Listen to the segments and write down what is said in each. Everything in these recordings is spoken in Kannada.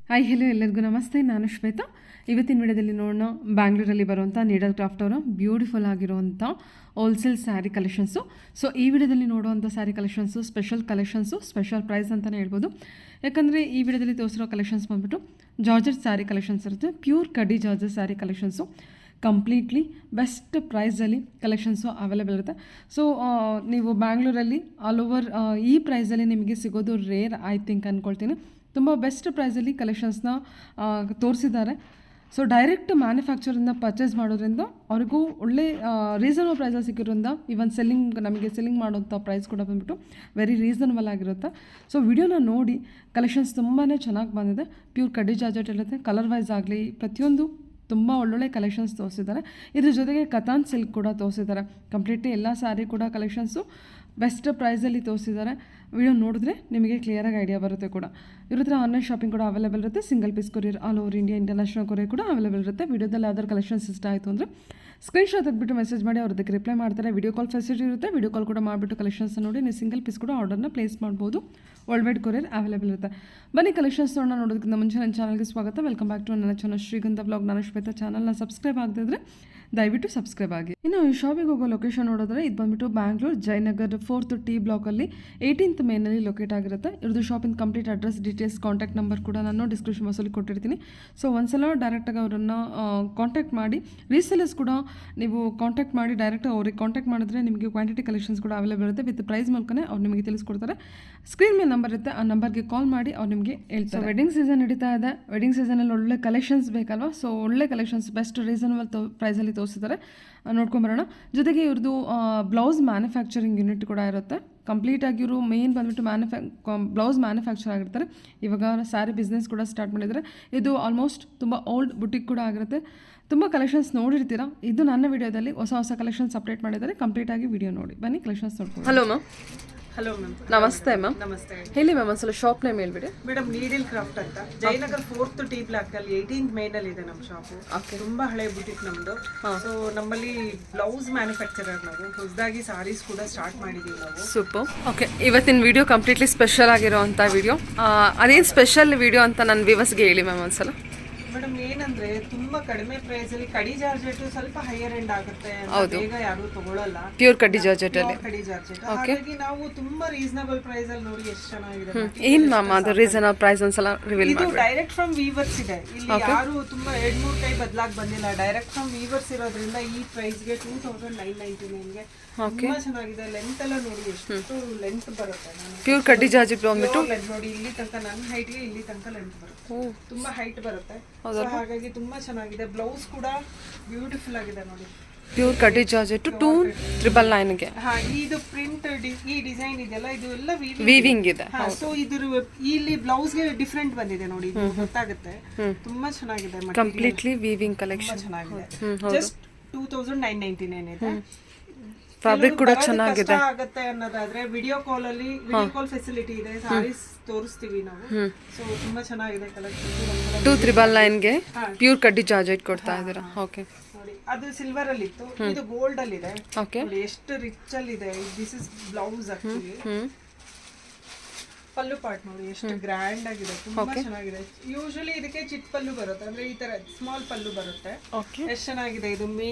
ಹಾಯ್ ಹೆಲೋ ಎಲ್ಲರಿಗೂ ನಮಸ್ತೆ. ನಾನು ಶ್ವೇತಾ. ಇವತ್ತಿನ ವಿಡಿಯೋದಲ್ಲಿ ನೋಡೋಣ ಬ್ಯಾಂಗ್ಳೂರಲ್ಲಿ ಬರುವಂಥ ನೀಡಲ್ ಕ್ರಾಫ್ಟ್ ಅವರ ಬ್ಯೂಟಿಫುಲ್ ಆಗಿರುವಂಥ ಹೋಲ್ಸೇಲ್ ಸ್ಯಾರಿ ಕಲೆಕ್ಷನ್ಸು. ಸೊ ಈ ವಿಡಿಯೋದಲ್ಲಿ ನೋಡುವಂಥ saree collections special collections, special price ಅಂತಲೇ ಹೇಳ್ಬೋದು. ಯಾಕಂದರೆ ಈ ವಿಡಿಯೋದಲ್ಲಿ ತೋರಿಸಿರೋ ಕಲೆಕ್ಷನ್ಸ್ ಬಂದುಬಿಟ್ಟು ಜಾರ್ಜೆಟ್ ಸ್ಯಾರಿ ಕಲೆಕ್ಷನ್ಸ್ ಇರುತ್ತೆ. ಪ್ಯೂರ್ ಕಡ್ಡಿ georgette saree collections completely best ಪ್ರೈಸಲ್ಲಿ ಕಲೆಕ್ಷನ್ಸು ಅವೈಲೇಬಲ್ ಇರುತ್ತೆ. ಸೊ ನೀವು ಬ್ಯಾಂಗ್ಳೂರಲ್ಲಿ ಆಲ್ ಓವರ್ ಈ ಪ್ರೈಸಲ್ಲಿ ನಿಮಗೆ ಸಿಗೋದು ರೇರ್ ಐ ಥಿಂಕ್ ಅಂದ್ಕೊಳ್ತೀನಿ. ತುಂಬ ಬೆಸ್ಟ್ ಪ್ರೈಸಲ್ಲಿ ಕಲೆಕ್ಷನ್ಸ್ನ ತೋರಿಸಿದ್ದಾರೆ. ಸೊ ಡೈರೆಕ್ಟ್ ಮ್ಯಾನುಫ್ಯಾಕ್ಚರಿಂದ ಪರ್ಚೇಸ್ ಮಾಡೋದ್ರಿಂದ ಅವ್ರಿಗೂ ಒಳ್ಳೆ ರೀಸನಬಲ್ ಪ್ರೈಸಲ್ಲಿ ಸಿಕ್ಕಿರೋದ್ರಿಂದ ಈವನ್ ನಮಗೆ ಸೆಲ್ಲಿಂಗ್ ಮಾಡೋಂಥ ಪ್ರೈಸ್ ಕೂಡ ಬಂದುಬಿಟ್ಟು ವೆರಿ ರೀಸನಬಲ್ ಆಗಿರುತ್ತೆ. ಸೊ ವಿಡಿಯೋನ ನೋಡಿ ಕಲೆಕ್ಷನ್ಸ್ ತುಂಬಾ ಚೆನ್ನಾಗಿ ಬಂದಿದೆ. ಪ್ಯೂರ್ ಕಡ್ಡಿ ಜಾರ್ಜೆಟ್ ಇರುತ್ತೆ. ಕಲರ್ ವೈಸ್ ಆಗಲಿ ಪ್ರತಿಯೊಂದು ತುಂಬ ಒಳ್ಳೊಳ್ಳೆ ಕಲೆಕ್ಷನ್ಸ್ ತೋರಿಸಿದ್ದಾರೆ. ಇದ್ರ ಜೊತೆಗೆ ಕತಾನ್ ಸಿಲ್ಕ್ ಕೂಡ ತೋರಿಸಿದ್ದಾರೆ. ಕಂಪ್ಲೀಟ್ಲಿ ಎಲ್ಲ ಸ್ಯಾರಿ ಕೂಡ ಕಲೆಕ್ಷನ್ಸು ಬೆಸ್ಟ್ ಪ್ರೈಸಲ್ಲಿ ತೋರಿಸಿದ್ದಾರೆ. ವಿಡಿಯೋ ನೋಡಿದ್ರೆ ನಿಮಗೆ ಕ್ಲಿಯರಾಗಿ ಐಡಿಯಾ ಬರುತ್ತೆ ಕೂಡ. ಇವ್ರ ಹತ್ರ ಆನ್ಲೈನ್ ಶಾಪಿಂಗ್ ಕೂಡ ಅವೈಲೇಬಲ್ ಇರುತ್ತೆ. Single piece courier all over India international courier ಕೂಡ ಅವೈಲೇಬಲ್ ಇರುತ್ತೆ. ವಿಡಿಯೋದಲ್ಲಿ ಯಾವ್ದಾದ್ರು ಕಲೆಕ್ಷನ್ಸ್ ಇಷ್ಟ ಆಯಿತು ಅಂದರೆ ಸ್ಕ್ರೀನ್ಶಾಟ್ ತೆಗೆದುಬಿಟ್ಟು ಮೆಸೇಜ್ ಮಾಡಿ ಅವ್ರದಕ್ಕೆ ರಿಪ್ಲೈ ಮಾಡ್ತಾರೆ. ವಿಡಿಯೋ ಕಾಲ್ ಫೆಸಿಲಿಟಿ ಇರುತ್ತೆ. ವಿಡಿಯೋ ಕಾಲ್ ಕೂಡ ಮಾಡಿಬಿಟ್ಟು ಕಲೆಕ್ಷನ್ಸ್ ನೋಡಿ ನೀವು ಸಿಂಗಲ್ ಪೀಸ್ ಕೂಡ ಆರ್ಡರ್ನ ಪ್ಲೇಸ್ ಮಾಡ್ಬೋದು. ವರ್ಲ್ಡ್ ವೈಡ್ ಕೊರಿಯರ್ ಅವೈಲೇಬಲ್ ಇರುತ್ತೆ. ಬನ್ನಿ ಕಲೆಕ್ಷನ್ಸ್ ನೋಡೋದಕ್ಕಿಂತ ಮುಂಚೆ ನನ್ನ ಚಾನಲ್ಗೆ ಸ್ವಾಗತ. ವೆಲ್ಕಮ್ ಬ್ಯಾಕ್ ಟು ನನ್ನ ಚಾನಲ್ ಶ್ರೀಗಂಧ ಬ್ಲಾಗ್. ನಾನು ಶ್ವೇತಾ. ಚಾನಲ್ನ ಸಬ್ಸ್ಕ್ರೈಬ್ ಆಗದಿದ್ರೆ ದಯವಿಟ್ಟು ಸಬ್ಸ್ಕ್ರೈಬ್ ಆಗಿ. ಇನ್ನು ಈ ಶಾಪಿಗೆ ಹೋಗೋ ಲೊಕೇಶನ್ ನೋಡಿದ್ರೆ ಇದು ಬಂದುಬಿಟ್ಟು Bangalore Jayanagar 4th T ಬ್ಲಾಕಲ್ಲಿ 18th ಮೇನಲ್ಲಿ ಲೊಕೇಟ್ ಆಗಿರುತ್ತೆ. ಇವ್ರದ್ದು shopping complete address details contact number ಕೂಡ ನಾನು ಡಿಸ್ಕ್ರಿಪ್ಷನ್ ಬಾಕ್ಸಲ್ಲಿ ಕೊಟ್ಟಿರ್ತೀನಿ. ಸೊ ಒಂದ್ಸಲ ಡೈರೆಕ್ಟಾಗಿ ಅವರನ್ನು ಕಾಂಟ್ಯಾಕ್ಟ್ ಮಾಡಿ. ರೀಸೇಲರ್ಸ್ ಕೂಡ ನೀವು ಕಾಂಟ್ಯಾಕ್ಟ್ ಮಾಡಿ ಡೈರೆಕ್ಟಾಗಿ ಅವ್ರಿಗೆ ಕಾಂಟ್ಯಾಕ್ಟ್ ಮಾಡಿದ್ರೆ ನಿಮಗೆ ಕ್ವಾಂಟಿಟಿ ಕಲೆಕ್ಷನ್ಸ್ ಕೂಡ ಅವೈಲೇಬಲ್ ಇರುತ್ತೆ. ವಿತ್ ಪ್ರೈಸ್ ಮೂಲಕನೇ ಅವ್ರು ನಿಮಗೆ ತಿಳಿಸ್ಕೊಡ್ತಾರೆ. ಸ್ಕ್ರೀನ್ ಮೇಲೆ ನಂಬರ್ ಇರುತ್ತೆ, ಆ ನಂಬರ್ಗೆ ಕಾಲ್ ಮಾಡಿ ಅವ್ರು ನಿಮಗೆ ಹೇಳ್ತಾರೆ. ವೆಡ್ಡಿಂಗ್ ಸೀಸನ್ ನಡೀತಾ ಇದೆ. ವೆಡ್ಡಿಂಗ್ ಸೀಸನಲ್ಲಿ ಒಳ್ಳೆ ಕಲೆಕ್ಷನ್ಸ್ ಬೇಕಲ್ವಾ? ಸೊ ಒಳ್ಳೆ ಕಲೆಕ್ಷನ್ಸ್ ಬೆಸ್ಟ್ ರೀಸನಬಲ್ ಪ್ರೈಸಲ್ಲಿ ತೋರಿಸಿದ್ದಾರೆ. ನೋಡ್ಕೊಂಬರೋಣ. ಜೊತೆಗೆ ಇವ್ರದ್ದು ಬ್ಲೌಸ್ ಮ್ಯಾನುಫ್ಯಾಕ್ಚರಿಂಗ್ ಯೂನಿಟ್ ಕೂಡ ಇರುತ್ತೆ. ಕಂಪ್ಲೀಟಾಗಿ ಇವರು ಮೇನ್ ಬಂದುಬಿಟ್ಟು ಬ್ಲೌಸ್ ಮ್ಯಾನುಫ್ಯಾಕ್ಚರ್ ಆಗಿರ್ತಾರೆ. ಇವಾಗ ಸ್ಯಾರಿ ಬಿಸ್ನೆಸ್ ಕೂಡ ಸ್ಟಾರ್ಟ್ ಮಾಡಿದ್ದಾರೆ. ಇದು ಆಲ್ಮೋಸ್ಟ್ ತುಂಬ ಓಲ್ಡ್ ಬುಟಿಕ್ ಕೂಡ ಆಗಿರುತ್ತೆ. ತುಂಬ ಕಲೆಕ್ಷನ್ಸ್ ನೋಡಿರ್ತೀರಾ. ಇದು ನನ್ನ ವಿಡಿಯೋದಲ್ಲಿ ಹೊಸ ಕಲೆಕ್ಷನ್ಸ್ ಅಪ್ಡೇಟ್ ಮಾಡಿದ್ದಾರೆ. ಕಂಪ್ಲೀಟಾಗಿ ವಿಡಿಯೋ ನೋಡಿ. ಬನ್ನಿ ಕಲೆಕ್ಷನ್ಸ್ ನೋಡ್ಕೊಂಡು. Hello ma'am. Hello ma'am. ನಮಸ್ತೆ ಮ್ಯಾಮ್. ನಮಸ್ತೆ ಹೇಳಿ ಮ್ಯಾಮ್, ಒಂದ್ಸಲ ಶಾಪ್ ನೇಮ್ ಹೇಳ್ಬಿಡಿ. ಮೇಡಮ್ ನೀಡಿಲ್ ಕ್ರಾಫ್ಟ್ ಅಂತ ಜಯನಗರ್ 4th T ಬ್ಲಾಕ್ ಅಲ್ಲಿ 18th ಮೇನಲ್ಲಿ ಇದೆ ನಮ್ಮ ಶಾಪು. ತುಂಬಾ ಹಳೆ ಬುಟಿಕ್ ನಮ್ದು. ಸೊ ನಮ್ಮಲ್ಲಿ ಬ್ಲೌಸ್ ಮ್ಯಾನುಫ್ಯಾಕ್ಚರರ್ ನಾವು. ಹೊಸದಾಗಿ ಸಾರೀಸ್ ಕೂಡ ಸ್ಟಾರ್ಟ್ ಮಾಡಿದೀವಿ ನಾವು. ಸೂಪರ್. ಓಕೆ, ಇವತ್ತಿನ ವಿಡಿಯೋ ಕಂಪ್ಲೀಟ್ಲಿ ಸ್ಪೆಷಲ್ ಆಗಿರೋಂಥ ವಿಡಿಯೋ. ಅದೇನು ಸ್ಪೆಷಲ್ ವಿಡಿಯೋ ಅಂತ ನನ್ನ ವ್ಯೂವರ್ಸ್ಗೆ ಹೇಳಿ ಮ್ಯಾಮ್ ಒಂದ್ಸಲ. ಮೇಡಮ್ ಏನಂದ್ರೆ ತುಂಬಾ ಕಡಿಮೆ ಪ್ರೈಸ್ ಅಲ್ಲಿ ಕಡಿ ಜಾರ್ಜೆಟ್ ಸ್ವಲ್ಪ ಹೈಯರ್ ಎಂಡ್ ಆಗುತ್ತೆ. ಬೇಗ ಯಾರು ತಗೊಳ್ಳಲ್ಲ. ಪ್ಯೂರ್ ಕಡ್ಡಿ ಜಾರ್ಜೆಟ್ ಅಲ್ಲಿ ಕಡಿ ಜಾರ್ಜೆಟ್. ಹಾಗಾಗಿ ನಾವು ತುಂಬಾ ರೀಸನಬಲ್ ಪ್ರೈಸ್ ಅಲ್ಲಿ ನೋಡಿ ಎಷ್ಟು ಚೆನ್ನಾಗಿದೆ. ಏನ್ ಮ್ಯಾಮ್ ಅದು ರೀಸನಬಲ್ ಪ್ರೈಸ್ ಒಂದ್ಸಲ ರಿವೀಲ್ ಮಾಡಿ. ಇದು ಡೈರೆಕ್ಟ್ ಫ್ರಮ್ ವೀವರ್ಸ್ ಇದೆ. ಇಲ್ಲಿ ಯಾರು ತುಂಬಾ 2-3 ಕೈ ಬದಲಾಗಿ ಬಂದಿಲ್ಲ. ಡೈರೆಕ್ಟ್ ಫ್ರಮ್ ವೀವರ್ಸ್ ಇರೋದ್ರಿಂದ ಈ ಪ್ರೈಸ್ಗೆ 2999ಗೆ ತುಂಬಾ ಚೆನ್ನಾಗಿದೆ. ಲೆಂತ್ ಎಲ್ಲ ನೋಡಿ ಎಷ್ಟು ಲೆಂತ್ ಬರುತ್ತೆ. ಪ್ಯೂರ್ ಕಡ್ಡಿ ಜಾರ್ಜೆಟ್ ಬಂದ್ಬಿಟ್ಟು ನೋಡಿ ಇಲ್ಲಿ ತನಕ ನನ್ನ ಹೈಟ್ಗೆ ಇಲ್ಲಿ ತನಕ ಲೆಂತ್ ಬರುತ್ತೆ. ತುಂಬಾ ಹೈಟ್ ಬರುತ್ತೆ. ಹಾಗಾಗಿ ತುಂಬಾ ಚೆನ್ನಾಗಿದೆ. ಬ್ಲೌಸ್ ಕೂಡ ಬ್ಯೂಟಿಫುಲ್ ಆಗಿದೆ ನೋಡಿ. ಪ್ಯೂರ್ ಕಡ್ಡಿ ಜಾರ್ಜೆಟ್ 2999ಗೆ. ಇದು ಪ್ರಿಂಟ್ ಈ ಡಿಸೈನ್ ಇದೆಲ್ಲ ಇದು ಎಲ್ಲ ವೀವಿಂಗ್ ಇದೆ. ಸೊ ಇದ್ರ ಇಲ್ಲಿ ಬ್ಲೌಸ್ ಗೆ ಡಿಫ್ರೆಂಟ್ ಬಂದಿದೆ ನೋಡಿ. ಗೊತ್ತಾಗುತ್ತೆ. ತುಂಬಾ ಚೆನ್ನಾಗಿದೆ. ಕಂಪ್ಲೀಟ್ಲಿ ವೀವಿಂಗ್ ಕಲೆಕ್ಷನ್ ಚೆನ್ನಾಗಿದೆ. ಜಸ್ಟ್ 2999 ಇದೆ. ಫ್ಯಾಬ್ರಿಕ್ ಕೂಡ ಚೆನ್ನಾಗಿದೆ. ಆಗುತ್ತೆ ಅನ್ನೋದಾದ್ರೆ ವಿಡಿಯೋ ಕಾಲ್ ಅಲ್ಲಿ ವಿಡಿಯೋ ಕಾಲ್ ಫೆಸಿಲಿಟಿ ಇದೆ. ಸಾರೀಸ್ ತೋರಿಸ್ತೀವಿ ನಾವು. ಸೊ ತುಂಬಾ ಚೆನ್ನಾಗಿದೆ ಕಲೆಕ್ಷನ್. 2999ಗೆ ಪ್ಯೂರ್ ಕಡ್ಡಿ ಜಾರ್ಜೆಟ್ ಕೊಡ್ತಾ ಇದ್ದೀರಾ. ಓಕೆ, ನೋಡಿ ಅದು ಸಿಲ್ವರ್ ಅಲ್ಲಿ ಇತ್ತು, ಇದು ಗೋಲ್ಡ್ ಅಲ್ಲಿ ಇದೆ. ಓಕೆ, ನೋಡಿ ಎಷ್ಟು ರಿಚ್ ಅಲ್ಲಿ ಇದೆ. This is blouse actually. Pallu part ನೋಡಿ ಎಷ್ಟು ಗ್ರ್ಯಾಂಡ್ ಆಗಿದೆ. ತುಂಬಾ ಚೆನ್ನಾಗಿದೆ. ಯೂಶಲಿ ಇದಕ್ಕೆ ಚಿಟ್ ಪಲ್ಲು ಬರುತ್ತೆ, ಅಂದ್ರೆ ಈ ತರ ಸ್ಮಾಲ್ ಪಲ್ಲು ಬರುತ್ತೆ. ಎಷ್ಟು ಚೆನ್ನಾಗಿದೆ. ಇದು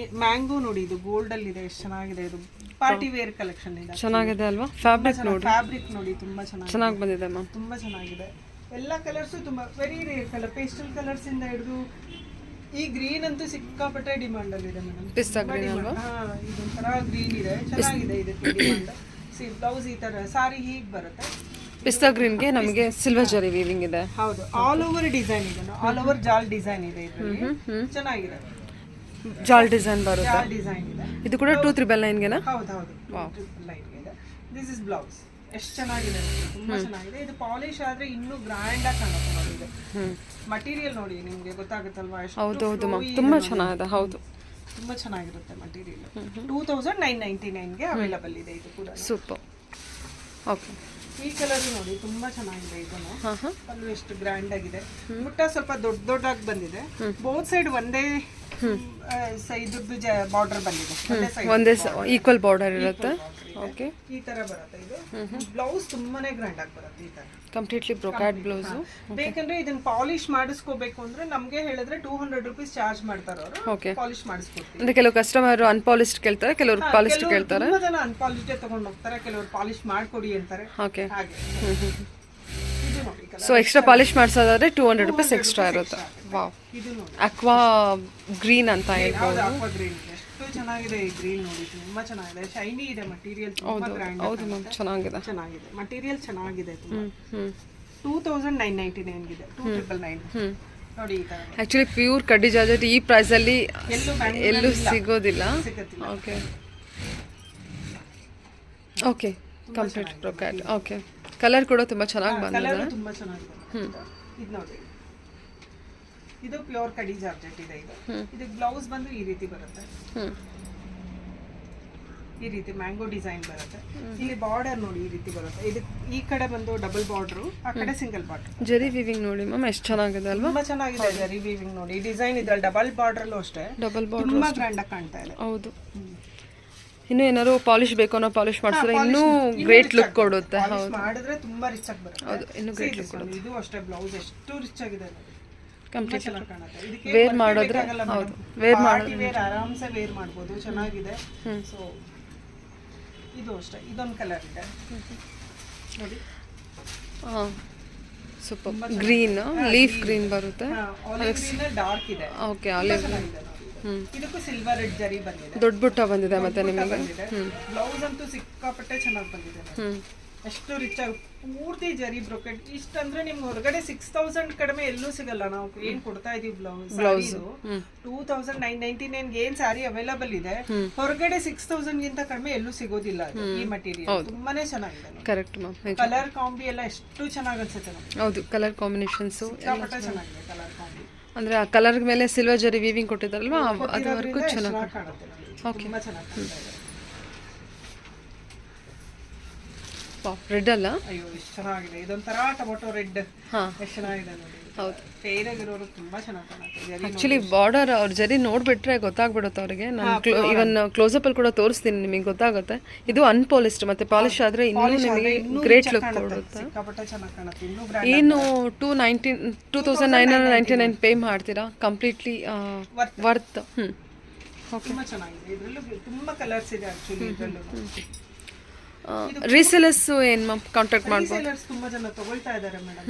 ಮ್ಯಾಂಗೋ ನೋಡಿ, ಇದು ಗೋಲ್ಡ್ ಅಲ್ಲಿ ಇದೆ. ಎಷ್ಟು ಚೆನ್ನಾಗಿದೆ. ಇದು ಪಾರ್ಟಿ ವೇರ್ ಕಲೆಕ್ಷನ್ ಇದೆ. ಚೆನ್ನಾಗಿದೆ ಅಲ್ವಾ? ಫ್ಯಾಬ್ರಿಕ್ ನೋಡಿ ತುಂಬಾ ಚೆನ್ನಾಗಿ ಬಂದಿದೆ ಮ್ಯಾಮ್. ತುಂಬಾ ಚೆನ್ನಾಗಿದೆ. ಎಲ್ಲ ಕಲರ್ಸ್ ತುಂಬಾ very rare colour. Pastel colours ಇಂದ ಹಿಡಿದು ಈ ಗ್ರೀನ್ ಅಂತೂ ಸಿಕ್ಕಾಪಟ್ಟೆ ಡಿಮಾಂಡ್ ಅಲ್ಲಿ ಇದೆ ಮೇಡಮ್. ಪಿಸ್ತಾ ಗ್ರೀನ್ ಅಲ್ವಾ? ಇದೊಂಥರ ಗ್ರೀನ್ ಇದೆ. ಚೆನ್ನಾಗಿದೆ. ಇದಕ್ಕೆ ಡಿಮಾಂಡ್. ಬ್ಲೌಸ್ ಈ ತರ ಸಾರಿ ಹೀಗೆ ಬರುತ್ತೆ. ಪಿಸ್ತಾ ಗ್ರೀನ್ಗೆ ನಮಗೆ ಸಿಲ್ವರ್ ಜರಿ ವೀವಿಂಗ್ ಇದೆ. ಹೌದು, ಆಲ್ ಓವರ್ ಡಿಸೈನ್ ಇದೆ. ಆಲ್ ಓವರ್ ಜಾಲ್ ಡಿಸೈನ್ ಇದೆ. ಇದರಲ್ಲಿ ಚೆನ್ನಾಗಿದೆ. ಜಾಲ್ ಡಿಸೈನ್ ಬರುತ್ತೆ. ಜಾಲ್ ಡಿಸೈನ್ ಇದೆ. ಇದು ಕೂಡ 2999ಗೆನಾ? ಹೌದು. ಲೈನ್ ಇದೆ. This is blouse. ಎಷ್ಟು ಚೆನ್ನಾಗಿದೆ. ತುಂಬಾ ಚೆನ್ನಾಗಿದೆ. ಇದು ಪಾಲಿಶ್ ಆದ್ರೆ ಇನ್ನೂ ಗ್ರ್ಯಾಂಡ್ ಆಗಿ ಕಾಣುತ್ತೆ ನೋಡಿ. ಇದು ಮಟೀರಿಯಲ್ ನೋಡಿ, ನಿಮ್ಗೆ ಗೊತ್ತಾಗುತ್ತಲ್ವಾ? ಹೌದು ಮ್ಯಾಮ್, ತುಂಬಾ ಚೆನ್ನಾಗಿದೆ. ಹೌದು, ತುಂಬಾ ಚೆನ್ನಾಗಿರುತ್ತೆ ಮಟೀರಿಯಲ್. 2999ಗೆ ಅವೈಲಬಲ್ ಇದೆ. ಇದು ಕೂಡ ಸೂಪರ್. ಓಕೆ, ಈ ಕಲರ್ ನೋಡಿ ತುಂಬಾ ಚೆನ್ನಾಗಿದೆ. ಇದನ್ನು ಪಲ್ಲು ಎಷ್ಟು ಗ್ರ್ಯಾಂಡ್ ಆಗಿದೆ. ಮುಟ್ಟ ಸ್ವಲ್ಪ ದೊಡ್ಡದಾಗಿ ಬಂದಿದೆ. ಬೋತ್ ಸೈಡ್ ಒಂದೇ ಇದ್ರದ್ದು ಬಾರ್ಡರ್ ಬಂದಿದೆ ಒಂದೇ ಈಕ್ವಲ್ ಬಾರ್ಡರ್ ಇರುತ್ತೆ. ಓಕೆ, ಈ ತರ ಬರುತ್ತೆ ಇದು. ಬ್ಲೌಸ್ ತುಂಬಾನೇ ಗ್ರ್ಯಾಂಡ್ ಆಗಿ ಬರುತ್ತೆ ಈ ತರ, ಕಂಪ್ಲೀಟ್ಲಿ ಬ್ರೊಕಾಟ್ ಬ್ಲೌಸ್. ಬೇಕಂದ್ರೆ ಇದನ್ನ ಪಾಲಿಶ್ ಮಾಡಿಸ್ಕೋಬೇಕು ಅಂದ್ರೆ ನಮ್ಗೆ ಹೇಳಿದ್ರೆ 200 rupees ಚಾರ್ಜ್ ಮಾಡ್ತಾರೆ ಅವರು. ಓಕೆ, ಪಾಲಿಶ್ ಮಾಡಿಸ್ಕೊಡ್ತೀವಿ. ಅಂದ್ರೆ ಕೆಲವು ಕಸ್ಟಮರ್ ಅನ್ಪಾಲಿಶ್ಡ್ ಕೇಳ್ತಾರೆ, ಕೆಲವರು ಪಾಲಿಶ್ಡ್ ಕೇಳ್ತಾರೆ. ತುಂಬಾ ಜನ ಅನ್ಪಾಲಿಶ್ಡ್ ತಗೊಂಡು ಹೋಗ್ತಾರೆ, ಕೆಲವರು ಪಾಲಿಶ್ ಮಾಡ್ಕೊಡಿ ಅಂತಾರೆ. ಓಕೆ, ಹಾಗೆ ಇದು ನೋಡಿ ಸೊ ಎಕ್ಸ್ಟ್ರಾ ಪಾಲಿಶ್ ಮಾಡಿಸೋದಾದ್ರೆ 200 rupees ಎಕ್ಸ್ಟ್ರಾ ಇರುತ್ತೆ. ವಾವ್, ಇದು ನೋಡಿ ಅಕ್ವಾ ಗ್ರೀನ್ ಅಂತ ಹೇಳ್ಬೋದು. ಅಕ್ವಾ ಗ್ರೀನ್ ಎಷ್ಟು ಚೆನ್ನಾಗಿದೆ ಈ ಗ್ರೀನ್ ನೋಡಿ, ತುಂಬಾ ಚೆನ್ನಾಗಿದೆ, ಶೈನಿ ಇದೆ ಮೆಟೀರಿಯಲ್, ತುಂಬಾ ಗ್ರ್ಯಾಂಡ್. ಹೌದು ಮ್ಯಾಮ್, ಚೆನ್ನಾಗಿದೆ ಮೆಟೀರಿಯಲ್ ಚೆನ್ನಾಗಿದೆ ತುಂಬಾ. 2999 ಗಿದೆ, 2999 ನೋಡಿ ಈ ತರ. ಆಕ್ಚುಲಿ ಪ್ಯೂರ್ ಕಡ್ಡಿ ಜಾರ್ಜೆಟ್ ಈ ಪ್ರೈಸ್ ಅಲ್ಲಿ ಎಲ್ಲೂ ಸಿಗೋದಿಲ್ಲ. ಸಿಗುತ್ತಿಲ್ಲ. Okay okay, complete brocade. Okay, colour ಕೂಡ ತುಂಬಾ ಚೆನ್ನಾಗಿ ಬಂದಿದೆ. ಕಲರ್ ತುಂಬಾ ಚೆನ್ನಾಗಿದೆ. ಇದು ನೋಡಿ, ಇದು ಪ್ಯೂರ್ ಕಡಿ ಜಾರ್ಜೆಟ್ ಇದೆ. ಇದು ಬ್ಲೌಸ್ ಬಂದು ಈ ರೀತಿ ಬರುತ್ತೆ, ಈ ರೀತಿ ಮ್ಯಾಂಗೋ ಡಿಸೈನ್ ಬರುತ್ತೆ. ಇಲ್ಲಿ ಬಾರ್ಡರ್ ನೋಡಿ ಈ ರೀತಿ ಬರುತ್ತೆ. ಇದು ಈ ಕಡೆ ಬಂದು ಡಬಲ್ ಬಾರ್ಡರ್, ಆ ಕಡೆ ಸಿಂಗಲ್ ಬಾರ್ಡರ್. ಜರಿ ವೀವಿಂಗ್ ನೋಡಿ ಮ್ಯಾಮ್, ಎಷ್ಟು ಚೆನ್ನಾಗಿದೆ ಅಲ್ವಾ? ತುಂಬಾ ಚೆನ್ನಾಗಿದೆ ಜರಿ ವೀವಿಂಗ್ ನೋಡಿ. ಡಿಸೈನ್ ಇದ್ರಲ್ಲಿ ಡಬಲ್ ಬಾರ್ಡರ್ ಅಲ್ಲೂ ಅಷ್ಟೇ, ಡಬಲ್ ಬಾರ್ಡರ್ ತುಂಬಾ ಗ್ರ್ಯಾಂಡ್ ಆಗಿ ಕಾಣ್ತಾ ಇದೆ. ಹೌದು, ಇನ್ನು ಏನಾದ್ರು ಪಾಲಿಶ್ ಬೇಕು ಅನ್ನೋ ಪಾಲಿಶ್ ಮಾಡಿಸಿದ್ರೆ ಇನ್ನೂ ಗ್ರೇಟ್ ಲುಕ್ ಕೊಡುತ್ತೆ. ಹೌದು, ಮಾಡಿದ್ರೆ ತುಂಬಾ ರಿಚ್ ಆಗಿ ಬರುತ್ತೆ. ಹೌದು, ಇನ್ನೂ ಗ್ರೇಟ್ ಲುಕ್ ಕೊಡುತ್ತೆ. ಇದು ಅಷ್ಟೇ, ಬ್ಲೌಸ್ ಎಷ್ಟು ರಿಚ್ ಆಗಿದೆ ನೋಡಿ, ಕಂಪ್ಲೀಟ್ ಚೆನ್ನಾಗಿ ಕಾಣುತ್ತೆ. ಇದಕ್ಕೆ ವೇರ್ ಮಾಡಿದ್ರೆ ಹೌದು, ವೇರ್ ಮಾಡಿದ್ರೆ ವೇರ್ ಆರಾಮ್ಸೆ ವೇರ್ ಮಾಡ್ಬೋದು, ಚೆನ್ನಾಗಿದೆ. ಸೊ ಇದು ಅಷ್ಟೇ, ಇದೊಂದು ಕಲರ್ ಇದೆ ನೋಡಿ. ಹಾಂ, ಸೂಪರ್ ಗ್ರೀನ್, ಲೀಫ್ ಗ್ರೀನ್ ಬರುತ್ತೆ. ಆಲಿವ್ ಗ್ರೀನ್ ಡಾರ್ಕ್ ಇದೆ. Okay, olive green. ಇದಕ್ಕೂ ಸಿಲ್ವರ್ ರೆಡ್ ಜರಿ ಬಂದಿದೆ, ದೊಡ್ಡ ಬುಟ್ಟ ಬಂದಿದೆ ಮತ್ತೆ ನಿಮಗೆ. ಬ್ಲೌಸ್ ಅಂತೂ ಸಿಕ್ಕಾಪಟ್ಟೆ ಚೆನ್ನಾಗಿ ಬಂದಿದೆ. ಎಷ್ಟು ರಿಚ್ ಆಗಿ ಪೂರ್ತಿ ಜರಿ ಬ್ರೊಕೆಟ್. ಇಷ್ಟಂದ್ರೆ ನಿಮ್ಗೆ ಹೊರಗಡೆ 6000 ಕಡಿಮೆ ಎಲ್ಲೂ ಸಿಗಲ್ಲ. ನಾವು ಏನ್ ಕೊಡ್ತಾ ಇದೀವಿ ಬ್ಲೌಸ್ 2999 ಏನ್ ಸ್ಯಾರಿ ಅವೈಲಬಲ್ ಇದೆ, ಹೊರಗಡೆ 6000 ಗಿಂತ ಕಡಿಮೆ ಎಲ್ಲೂ ಸಿಗೋದಿಲ್ಲ. ಈ ಮಟೀರಿಯಲ್ ತುಂಬಾನೇ ಚೆನ್ನಾಗಿದೆ. ಕರೆಕ್ಟ್ ಮ್ಯಾಮ್, ಕಲರ್ ಕಾಂಬಿ ಎಲ್ಲ ಎಷ್ಟು ಚೆನ್ನಾಗಿ ಅನ್ಸುತ್ತೆ ನಮ್ಗೆ. ಹೌದು, ಕಲರ್ ಕಾಂಬಿನೇಷನ್ಸ್ ಸಿಕ್ಕಾಪಟ್ಟೆ ಚೆನ್ನಾಗಿದೆ ಕಲರ್ ಕಾಂಬಿ. ಅಂದ್ರೆ ಆ ಕಲರ್ ಮೇಲೆ ಸಿಲ್ವರ್ ಜರಿ ವೀವಿಂಗ್ ಕೊಟ್ಟಿದ್ದಾರಲ್ವಾ, ಅದುವರೆಗೂ ಚೆನ್ನಾಗಿ ಕಾಣುತ್ತೆ. ಓಕೆ, ತುಂಬಾ ಚೆನ್ನಾಗಿ ಕಾಣ್ತಾ ಇದೆ. ರೆಡ್ ಅಲ್ಲ? ಅಯ್ಯೋ, ಎಷ್ಟು ಚೆನ್ನಾಗಿದೆ. ಇದೊಂಥರ ಟೊಮೊಟೊ ರೆಡ್, ಎಷ್ಟು ಚೆನ್ನಾಗಿದೆ ನೋಡಿ. ಹೌದು, ಫೇರ್ ಆಗಿರೋರು ತುಂಬಾ ಚೆನ್ನಾಗಿ ಕಾಣುತ್ತೆ. ಆಕ್ಚುಲಿ ಬಾರ್ಡರ್ ಅವ್ರ ಜರಿ ನೋಡ್ಬಿಟ್ರೆ ಗೊತ್ತಾಗ್ಬಿಡುತ್ತೆ ಅವ್ರಿಗೆ. ನಾನು ಇವನ್ ಕ್ಲೋಸಪ್ ಅಲ್ಲಿ ಕೂಡ ತೋರಿಸ್ತೀನಿ, ನಿಮಗೆ ಗೊತ್ತಾಗುತ್ತೆ. ಇದು ಅನ್ಪಾಲಿಶ್ಡ್, ಮತ್ತೆ ಪಾಲಿಶ್ ಆದ್ರೆ ಇನ್ನೂ ನಿಮಗೆ ಗ್ರೇಟ್ ಲುಕ್ ಕೊಡುತ್ತೆ. ಸಿಕ್ಕಾಪಟ್ಟೆ ಚೆನ್ನಾಗಿ ಕಾಣುತ್ತೆ. ಇನ್ನೂ ಏನು 2999 ಪೇ ಮಾಡ್ತೀರಾ, ಕಂಪ್ಲೀಟ್ಲಿ ವರ್ತ್. ತುಂಬಾ ಚೆನ್ನಾಗಿದೆ. ಇದ್ರಲ್ಲೂ ತುಂಬಾ ಕಲರ್ಸ್ ಇದೆ ಆಕ್ಚುಲಿ. ಇದ್ರಲ್ಲೂ ರೀಸೇಲರ್ಸ್ ಏನ್ ಮ್ಯಾಮ್ ಕಾಂಟ್ಯಾಕ್ಟ್ ಮಾಡ್ಬೋದು? ರೀಸೇಲರ್ಸ್ ತುಂಬಾ ಜನ ತಗೊಳ್ತಾ ಇದ್ದಾರೆ ಮೇಡಮ್.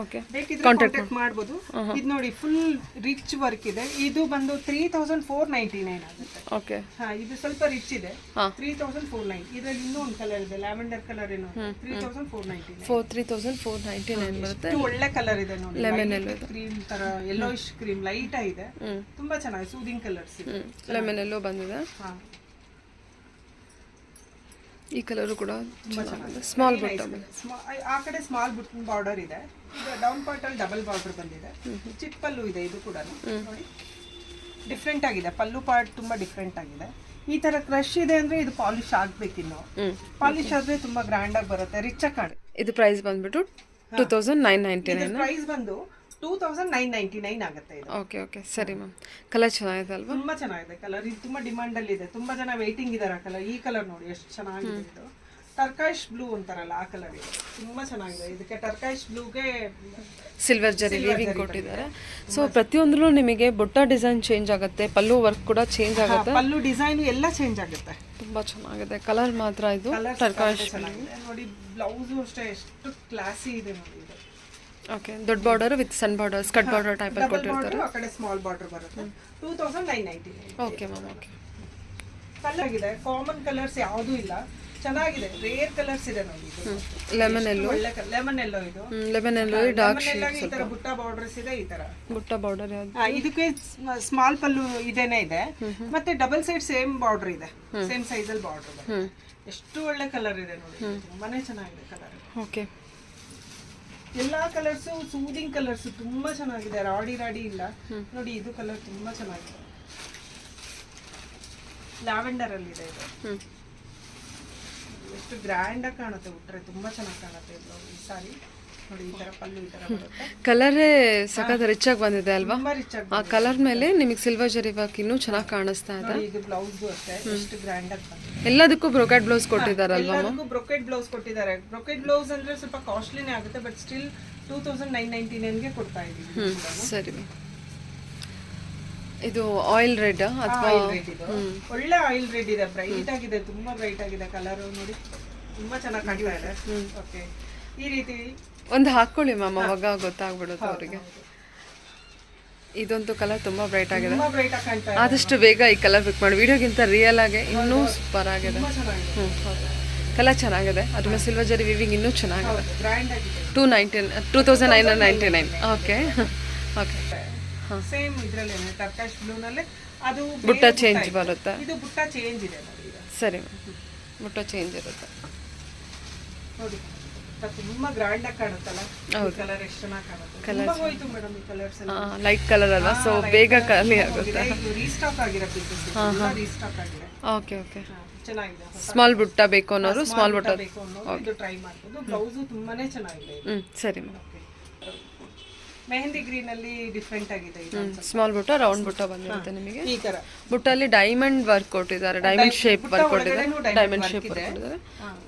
ಓಕೆ, ಬೇಕಿದ್ರೆ ಕಾಂಟ್ಯಾಕ್ಟ್ ಮಾಡಬಹುದು. ಇದು ನೋಡಿ, ಫುಲ್ ರಿಚ್ ವರ್ಕ್ ಇದೆ. ಇದು ಬಂದು 3499 ಆಗುತ್ತೆ. ಓಕೆ, ಇದು ಸ್ವಲ್ಪ ರಿಚ್ ಇದೆ. 3499. ಇದರಲ್ಲಿ ಇನ್ನೂ ಒಂದು ಕಲರ್ ಇದೆ, ಲ್ಯಾವೆಂಡರ್ ಕಲರ್ ಏನೋ. 3499 ಬರುತ್ತೆ. ಒಳ್ಳೆ ಕಲರ್ ಇದೆ ನೋಡಿ, ಲೆಮನ್ ಎಲ್ಲೋ ಕ್ರೀಮ್ ತರ, ಯೆಲ್ಲೋಯಿಶ್ ಕ್ರೀಮ್ ಲೈಟ್ ಆಗಿದೆ. ತುಂಬಾ ಚೆನ್ನಾಗಿದೆ, ಸೂದಿಂಗ್ ಕಲರ್ಸ್ ಇದೆ. ಲೆಮನ್ ಎಲ್ಲೋ ಬಂದಿದೆ. ಈ ಕಲರ್ ಕೂಡ ಸ್ಮಾಲ್ ಬುಟ್ಟ, ಆ ಕಡೆ ಸ್ಮಾಲ್ ಬುಟ್ಟನ್ ಬಾರ್ಡರ್ ಇದೆ. ಈಗ ಡೌನ್ ಪಾರ್ಟ್ ಅಲ್ಲಿ ಡಬಲ್ ಬಾರ್ಡರ್ ಬಂದಿದೆ. ಚಿಕ್ಕ ಪಲ್ಲು ಇದೆ. ಇದು ಕೂಡ ನೋಡಿ ಡಿಫ್ರೆಂಟ್ ಆಗಿದೆ. ಪಲ್ಲು ಪಾರ್ಟ್ ತುಂಬಾ ಡಿಫ್ರೆಂಟ್ ಆಗಿದೆ. ಈ ತರ ಕ್ರಶ್ ಇದೆ ಅಂದ್ರೆ ಇದು ಪಾಲಿಶ್ ಆಗ್ಬೇಕಿನ್ನು. ಪಾಲಿಶ್ ಆದ್ರೆ ತುಂಬಾ ಗ್ರ್ಯಾಂಡ್ ಆಗಿ ಬರುತ್ತೆ, ರಿಚ್ ಆಗಿ ಕಾಣುತ್ತೆ. ಇದು ಪ್ರೈಸ್ ಬಂದ್ಬಿಟ್ಟು 2999. ಪ್ರೈಸ್ ಬಂದು 2999 ಆಗುತ್ತೆ ಇದು. ಓಕೆ ಓಕೆ, ಸರಿ ಮ್ಯಾಮ್. ಕಲರ್ ಚೆನ್ನಾಗಿದೆ ಅಲ್ವಾ? ತುಂಬಾ ಚೆನ್ನಾಗಿದೆ ಕಲರ್. ಇದು ತುಂಬಾ ಡಿಮಾಂಡ್ ಅಲ್ಲಿ ಇದೆ. ತುಂಬಾ ಜನ ವೇಟಿಂಗ್ ಇದಾರೆ ಕಲರ್. ಈ ಕಲರ್ ನೋಡಿ ಎಷ್ಟು ಚೆನ್ನಾಗಿದೆ. ಇದು ಟರ್ಕಾಯಿಶ್ ಬ್ಲೂ ಅಂತಾರಲ್ಲ ಆ ಕಲರ್ ಇದೆ. ತುಂಬಾ ಚೆನ್ನಾಗಿದೆ. ಇದಕ್ಕೆ ಟರ್ಕಾಯಿಶ್ ಬ್ಲೂಗೆ ಸಿಲ್ವರ್ ಜರಿ ವೀವಿಂಗ್ ಕೊಟ್ಟಿದ್ದಾರೆ. ಸೊ ಪ್ರತಿಯೊಂದರಲ್ಲೂ ನಿಮಗೆ ಬುಟ್ಟ ಡಿಸೈನ್ ಚೇಂಜ್ ಆಗುತ್ತೆ, ಪಲ್ಲು ವರ್ಕ್ ಕೂಡ ಚೇಂಜ್ ಆಗುತ್ತೆ, ಪಲ್ಲು ಡಿಸೈನ್ ಎಲ್ಲ ಚೇಂಜ್ ಆಗುತ್ತೆ. ತುಂಬಾ ಚೆನ್ನಾಗಿದೆ. ಕಲರ್ ಮಾತ್ರ ಇದು ಟರ್ಕಾಯಿಶ್ ನೋಡಿ. ಬ್ಲೌಸ್ ಅಷ್ಟೇ ಎಷ್ಟು ಕ್ಲಾಸಿ ಇದೆ ನೋಡಿ. ಇದು ಓಕೆ, ದೊಡ್ಡ ಬಾರ್ಡರ್ ವಿತ್ ಸಣ್ಣ ಬಾರ್ಡರ್, ಸ್ಕರ್ಟ್ ಬಾರ್ಡರ್ ಟೈಪ್ ಅಲ್ಲಿ ಕೊಟ್ಟಿರ್ತಾರೆ. ಆ ಕಡೆ ಸ್ಮಾಲ್ ಬಾರ್ಡರ್ ಬರುತ್ತೆ. 2999. Okay ma'am. ಓಕೆ, ಕಲರ್ ಆಗಿದೆ. ಕಾಮನ್ ಕಲರ್ಸ್ ಯಾವುದು ಇಲ್ಲ, ಚೆನ್ನಾಗಿದೆ. ರೇರ್ ಕಲರ್ಸ್ ಇದೆ ನೋಡಿ. ಇದು ಲೆಮನ್ ಎಲ್ಲೋ, ಒಳ್ಳೆ ಲೆಮನ್ ಎಲ್ಲೋ. ಇದು ಲೆಮನ್ ಎಲ್ಲೋ ಡಾರ್ಕ್ ಶೇಡ್. ಈ ತರ ಬುಟ್ಟ ಬಾರ್ಡರ್ಸ್ ಇದೆ. ಈ ತರ ಬುಟ್ಟ ಬಾರ್ಡರ್ ಯಾವುದು? ಇದಕ್ಕೆ ಸ್ಮಾಲ್ ಪಲ್ಲು ಇದೇನೆ ಇದೆ, ಮತ್ತೆ ಡಬಲ್ ಸೈಡ್ ಸೇಮ್ ಬಾರ್ಡರ್ ಇದೆ. ಸೇಮ್ ಸೈಜ್ ಅಲ್ಲಿ ಬಾರ್ಡರ್ ಇದೆ. ಎಷ್ಟು ಒಳ್ಳೆ ಕಲರ್ ಇದೆ ನೋಡಿ. ತುಂಬಾನೇ ಚೆನ್ನಾಗಿದೆ ಕಲರ್. ಓಕೆ, ಎಲ್ಲಾ ಕಲರ್ಸ್ ಸೂದಿಂಗ್ ಕಲರ್ಸ್ ತುಂಬಾ ಚೆನ್ನಾಗಿದೆ. ರಾಡಿ ಇಲ್ಲ ನೋಡಿ. ಇದು ಕಲರ್ ತುಂಬಾ ಚೆನ್ನಾಗಿದೆ. ಲ್ಯಾವೆಂಡರ್ ಅಲ್ಲಿ ಇದೆ ಇದು. ಎಷ್ಟು ಗ್ರ್ಯಾಂಡ್ ಆಗಿ ಕಾಣುತ್ತೆ. ಉಟ್ರೆ ತುಂಬಾ ಚೆನ್ನಾಗಿ ಕಾಣುತ್ತೆ. ಈ ಸಾರಿ ನೋಡಿ ಈ ತರ ಪಲ್ಲು ಈ ತರ ಬರುತ್ತೆ. ಕಲರೇ ಸಖತ್ ರಿಚ್ ಆಗಿ ಬಂದಿದೆ ಅಲ್ವಾ? ತುಂಬಾ ರಿಚ್ ಆಗಿ ಆ ಕಲರ್ ಮೇಲೆ ನಿಮಗೆ ಸಿಲ್ವರ್ ಜರಿ ವರ್ಕ್ ಇನ್ನೂ ಚೆನ್ನಾಗಿ ಕಾಣಿಸ್ತಾ ಇದೆ. ನೋಡಿ ಇದು ಬ್ಲೌಸ್ ಅಷ್ಟೇ ಎಷ್ಟು ಗ್ರ್ಯಾಂಡ್ ಆಗಿ ಬಂದಿದೆ. ಎಲ್ಲದಕ್ಕೂ ಬ್ರೊಕೆಟ್ ಬ್ಲೌಸ್ ಕೊಟ್ಟಿದ್ದಾರಲ್ವಾ? ಎಲ್ಲದಕ್ಕೂ ಬ್ರೊಕೆಟ್ ಬ್ಲೌಸ್ ಕೊಟ್ಟಿದ್ದಾರೆ. ಬ್ರೊಕೆಟ್ ಬ್ಲೌಸ್ ಅಂದ್ರೆ ಸ್ವಲ್ಪ ಕಾಸ್ಟ್ಲಿನೇ ಆಗುತ್ತೆ, ಬಟ್ ಸ್ಟಿಲ್ 2999 ಗೆ ಕೊಡ್ತಾ ಇದೀವಿ. ಸರಿ. ಇದು ಆಯಿಲ್ ರೆಡ್ ಅಥವಾ ಒಳ್ಳೆ ಆಯಿಲ್ ರೆಡ್ ಇದೆ, ಬ್ರೈಟ್ ಆಗಿದೆ, ತುಂಬಾ ಬ್ರೈಟ್ ಆಗಿದೆ ಕಲರ್. ನೋಡಿ ತುಂಬಾ ಚೆನ್ನಾಗಿ ಕಾಣ್ತಾ ಇದೆ. ಓಕೆ, ಈ ರೀತಿ ಒಂದು ಹಾಕೊಳ್ಳಿ ಮ್ಯಾಮ್, ಅವಾಗ ಗೊತ್ತಾಗ್ಬಿಡುತ್ತೆ ಅವರಿಗೆ. ಇದಂತೂ ಕಲರ್ ತುಂಬಾ ಬ್ರೈಟ್ ಆಗಿದೆ, ತುಂಬಾ ಬ್ರೈಟ್ ಆಗಿ ಕಾಣ್ತಾ ಇದೆ. ಆದಷ್ಟು ಬೇಗ ಈ ಕಲರ್ ಪಿಕ್ ಮಾಡಿ. ವಿಡಿಯೋಗಿಂತ ರಿಯಲ್ ಆಗಿ ಇನ್ನೂ ಸೂಪರ್ ಆಗಿದೆ. ಕಲರ್ ಚೆನ್ನಾಗಿದೆ, ಅದ್ರ ಮೇಲೆ ಸಿಲ್ವರ್ ಜರಿ ವಿವಿಂಗ್ ಇನ್ನೂ ಚೆನ್ನಾಗಿದೆ. ಗ್ರ್ಯಾಂಡ್ ಆಗಿದೆ. 2999. Okay okay. ಸೇಮ್ ಇದ್ರಲ್ಲೇನೆ ಟರ್ಕಾಶ್ ಬ್ಲೂ ನಲ್ಲಿ ಅದು ಬುಟ್ಟ ಚೇಂಜ್ ಬರುತ್ತೆ. ಇದು ಬುಟ್ಟ ಚೇಂಜ್ ಇದೆ ನೋಡಿ. ಸರಿ, ಬುಟ್ಟ ಚೇಂಜ್ ಇರುತ್ತೆ ನೋಡಿ. ತುಂಬಾ ಗ್ರ್ಯಾಂಡ್ ಆಗಿ ಕಾಣುತ್ತಲ್ಲ ಕಲರ್, ಎಷ್ಟು ಚೆನ್ನಾಗಿ ಕಾಣುತ್ತೆ. ತುಂಬಾ ಹೋಯ್ತು ಮೇಡಮ್ ಈ ಕಲರ್ಸ್ ಎಲ್ಲ. ಲೈಟ್ ಕಲರ್ ಅಲ್ವಾ, ಸೊ ಬೇಗ ಖಾಲಿ ಆಗುತ್ತೆ. ಇದು ರೀಸ್ಟಾಕ್ ಆಗಿರೋ ಪೀಸಸ್, ಎಲ್ಲ ರೀಸ್ಟಾಕ್ ಆಗಿದೆ. Okay okay. ಚೆನ್ನಾಗಿದೆ. ಸ್ಮಾಲ್ ಬುಟ್ಟ ಬೇಕು ಅನ್ನೋರು ಸ್ಮಾಲ್ ಬುಟ್ಟ ಬೇಕು ಅನ್ನೋರು ಇದು ಟ್ರೈ ಮಾಡ್ಬೋದು. ಬ್ಲೌಸ್ ತುಂಬಾನೇ ಚೆನ್ನಾಗಿದೆ. ಸರಿ ಮ್ಯಾಮ್. ಮೆಹಂದಿ ಗ್ರೀನ್ ಅಲ್ಲಿ ಡಿಫರೆಂಟ್ ಆಗಿದೆ ಇದು. ಸ್ಮಾಲ್ ಬುಟ್ಟ, ರೌಂಡ್ ಬುಟ್ಟ ಬಂದಿರುತ್ತೆ ನಿಮಗೆ. ಈ ತರ ಬುಟ್ಟಲ್ಲಿ ಡೈಮಂಡ್ ವರ್ಕ್ ಕೊಟ್ಟಿದ್ದಾರೆ, ಡೈಮಂಡ್ ಶೇಪ್ ವರ್ಕ್ ಕೊಟ್ಟಿದ್ದಾರೆ, ಡೈಮಂಡ್ ಶೇಪ್ ವರ್ಕ್ ಕೊಟ್ಟಿದ್ದಾರೆ.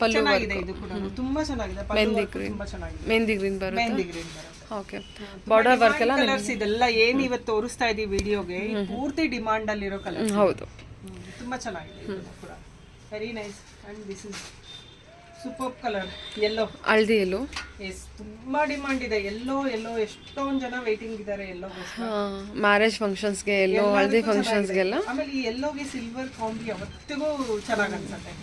ಪಲ್ಲು ಚೆನ್ನಾಗಿದೆ, ಇದು ಕೂಡ ತುಂಬಾ ಚೆನ್ನಾಗಿದೆ. ಮೆಹಂದಿ ಗ್ರೀನ್, ತುಂಬಾ ಚೆನ್ನಾಗಿದೆ. ಮೆಹಂದಿ ಗ್ರೀನ್ ಬರುತ್ತೆ. ಮೆಹಂದಿ ಗ್ರೀನ್ ಬರುತ್ತೆ. ಓಕೆ. ಬಾರ್ಡರ್ ವರ್ಕ್ ಎಲ್ಲ ಕಲರ್ಸ್ ಇದೆಲ್ಲ ಏನ್ ಇವತ್ತು ತೋರಿಸ್ತಾ ಇದೀವಿ ವಿಡಿಯೋಗೆ, ಪೂರ್ತಿ ಡಿಮಾಂಡ್ ಅಲ್ಲಿರೋ ಕಲರ್. ಹೌದು, ತುಂಬಾ ಚೆನ್ನಾಗಿದೆ ಇದು ಕೂಡ. Very nice. And this is super colour yellow, ಹಳದಿ ಎಲ್ಲೋ. ಎಸ್, ತುಂಬಾ ಡಿಮಾಂಡ್ ಇದೆ ಯೆಲ್ಲೋ. ಎಷ್ಟೊಂದು ಜನ ವೇಟಿಂಗ್ ಇದ್ದಾರೆ ಯೆಲ್ಲೋಗೋಸ್ಕರ. ಮ್ಯಾರೇಜ್ ಫಂಕ್ಷನ್ಸ್ಗೆ ಎಲ್ಲೋ, ಹಳದಿ ಫಂಕ್ಷನ್ಸ್ಗೆಲ್ಲ. ಆಮೇಲೆ ಈ ಯೆಲ್ಲೋಗೆ ಸಿಲ್ವರ್ ಕಾಂಬಿ ಯಾವತ್ತಿಗೂ ಚೆನ್ನಾಗಿ ಅನ್ಸುತ್ತೆ.